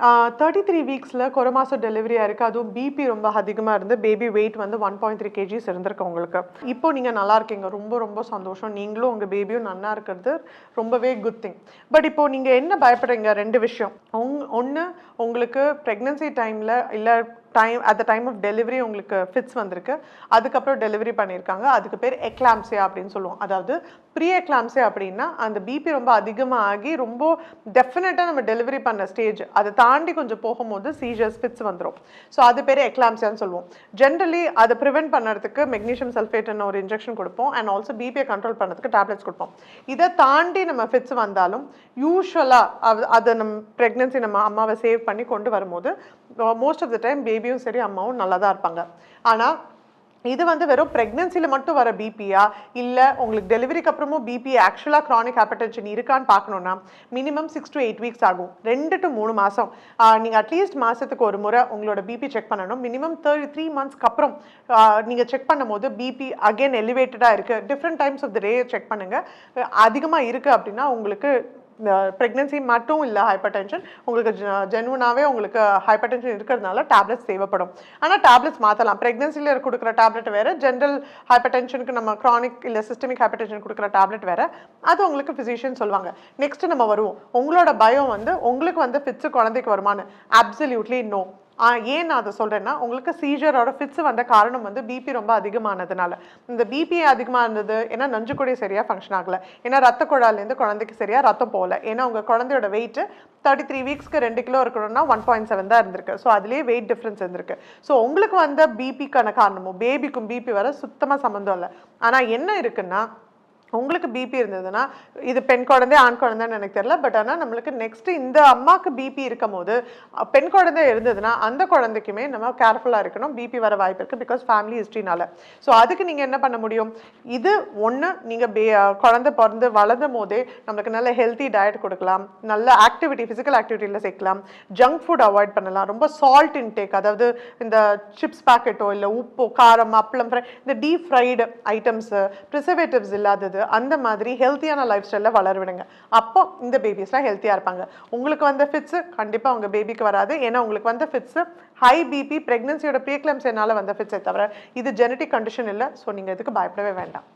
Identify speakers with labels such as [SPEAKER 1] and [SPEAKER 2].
[SPEAKER 1] 33 வீக்ஸில் கொரோமாசம் டெலிவரியாக இருக்குது. அதுவும் பிபி ரொம்ப அதிகமாக இருந்து பேபி வெயிட் வந்து 1.3 kgs இருந்திருக்கு உங்களுக்கு. இப்போ நீங்கள் நல்லா இருக்கீங்க, ரொம்ப ரொம்ப சந்தோஷம். நீங்களும் உங்கள் பேபியும் நல்லா இருக்கிறது ரொம்பவே குட் திங். பட் இப்போது நீங்கள் என்ன பயப்படுறீங்க? 2 விஷயம். ஒன்று, உங்களுக்கு ப்ரெக்னன்சி டைமில் இல்லை at the time of delivery உங்களுக்கு ஃபிட்ஸ் வந்திருக்கு, அதுக்கப்புறம் டெலிவரி பண்ணியிருக்காங்க. அதுக்கு பேர் எக்லாம்சியா அப்படின்னு சொல்லுவோம். அதாவது ப்ரீ எக்லாம்சியா அப்படின்னா அந்த பிபி ரொம்ப அதிகமாக ஆகி ரொம்ப டெஃபினட்டாக நம்ம டெலிவரி பண்ண ஸ்டேஜ் அதை தாண்டி கொஞ்சம் போகும்போது சீஜர்ஸ் ஃபிட்ஸ் வந்துடும். ஸோ அது பேர் எக்லாம்சியான்னு சொல்லுவோம். ஜென்ரலி அதை ப்ரிவென்ட் பண்ணுறதுக்கு மெக்னீஷியம் சல்ஃபேட்னு ஒரு இன்ஜெக்ஷன் கொடுப்போம். அண்ட் ஆல்சோ பிபியை கண்ட்ரோல் பண்ணுறதுக்கு டேப்லெட்ஸ் கொடுப்போம். இதை தாண்டி நம்ம ஃபிட்ஸ் வந்தாலும் யூஸ்வலாக அதை நம்ம ப்ரெக்னன்சி நம்ம அம்மாவை சேவ் பண்ணி கொண்டு வரும்போது மோஸ்ட் ஆஃப் த டைம் பேபியும் சரி அம்மாவும் நல்லா தான் இருப்பாங்க. ஆனால் இது வந்து வெறும் ப்ரெக்னன்சியில் மட்டும் வர பிபியா இல்லை உங்களுக்கு டெலிவரிக்கு அப்புறமும் பிபி ஆக்சுவலாக க்ரானிக் ஹைப்பர்டென்ஷன் இருக்கான்னு பார்க்கணுன்னா மினிமம் 6 to 8 வீக்ஸ் ஆகும். 2 to 3 மாதம் நீங்கள் அட்லீஸ்ட் மாதத்துக்கு ஒரு முறை உங்களோட பிபி செக் பண்ணணும். மினிமம் 3 monthsக்கு அப்புறம் நீங்கள் செக் பண்ணும் போது பிபி அகெயின் எலிவேட்டடாக இருக்குது, different times of the day check பண்ணுங்கள். அதிகமாக இருக்குது அப்படின்னா உங்களுக்கு ப்ரெக்னன்சி மட்டும் இல்லை ஹைப்பர் டென்ஷன், உங்களுக்கு ஜென்வனாகவே உங்களுக்கு ஹைப்பர் டென்ஷன் இருக்கிறதுனால டேப்லெட்ஸ் தேவைப்படும். ஆனால் டேப்லெட்ஸ் மாற்றலாம். ப்ரெக்னன்சியில் கொடுக்குற டேப்லெட் வேறு, ஜென்ரல் ஹைப்பர் டென்ஷனுக்கு நம்ம க்ரானிக் இல்லை சிஸ்டமிக் ஹைப்பர் டென்ஷன் கொடுக்குற டேப்லெட் வேறு. அது உங்களுக்கு ஃபிசிஷியன் சொல்லுவாங்க. நெக்ஸ்ட் நம்ம வருவோம். உங்களோட பயம் வந்து உங்களுக்கு வந்து ஃபிட்ஸு குழந்தைக்கு வருமானு? Absolutely no. ஏன் நான் அதை சொல்கிறேன்னா, உங்களுக்கு சீஜரோட ஃபிட்ஸ் வந்த காரணம் வந்து பிபி ரொம்ப அதிகமானதுனால. இந்த பிபி அதிகமாக இருந்தது ஏன்னா நஞ்சுக்குடி சரியாக ஃபங்க்ஷன் ஆகலை, ஏன்னா ரத்த குழாயிலேருந்து குழந்தைக்கு சரியாக ரத்தம் போகல, ஏன்னா உங்கள் குழந்தையோட வெயிட்டு 33 வீக்ஸ்க்கு 2 கிலோ இருக்கணும்னா 1.7 தான் இருந்திருக்கு. ஸோ அதுலேயே வெயிட் டிஃப்ரென்ஸ் இருந்திருக்கு. ஸோ உங்களுக்கு வந்த பிபிக்கான காரணமும் பேபிக்கும் பிபி வர சுத்தமாக சம்மந்தம் இல்லை. ஆனால் என்ன இருக்குன்னா, உங்களுக்கு பிபி இருந்ததுன்னா, இது பெண் குழந்தை ஆண் குழந்தைன்னு எனக்கு தெரியல, பட் ஆனால் நம்மளுக்கு நெக்ஸ்ட்டு இந்த அம்மாவுக்கு பிபி இருக்கும் போது பெண் குழந்தை இருந்ததுன்னா அந்த குழந்தைக்குமே நம்ம கேர்ஃபுல்லாக இருக்கணும். பிபி வர வாய்ப்பு இருக்குது, பிகாஸ் ஃபேமிலி ஹிஸ்ட்ரினால. ஸோ அதுக்கு நீங்கள் என்ன பண்ண முடியும்? இது ஒன்று, நீங்கள் குழந்தை பிறந்து வளர்ந்தும் போதே நம்மளுக்கு நல்ல ஹெல்த்தி டயட் கொடுக்கலாம், நல்ல ஆக்டிவிட்டி ஃபிசிக்கல் ஆக்டிவிட்டியில் சேர்க்கலாம், ஜங்க் ஃபுட் அவாய்ட் பண்ணலாம், ரொம்ப சால்ட் இன்டேக், அதாவது இந்த சிப்ஸ் பேக்கெட்டோ இல்லை உப்பு காரம் அப்பளம் இந்த டீப் ஃப்ரைடு ஐட்டம்ஸு ப்ரிசர்வேட்டிவ்ஸ் இல்லாதது அந்த மாதிரி ஹெல்த்தியான லைஃப் ஸ்டைலில் வளர விடுங்க. அப்போ இந்த பேபிஸ்லாம் ஹெல்த்தியாக இருப்பாங்க. உங்களுக்கு வந்த ஃபிட்ஸு கண்டிப்பாக உங்கள் பேபிக்கு வராது. ஏன்னா உங்களுக்கு வந்த ஃபிட்ஸு ஹை பிபி ப்ரெக்னன்சியோட ப்ரீக்லம்சியானால வந்த ஃபிட்ஸை தவிர இது ஜெனட்டிக் கண்டிஷன் இல்லை. ஸோ நீங்கள் இதுக்கு பயப்படவே வேண்டாம்.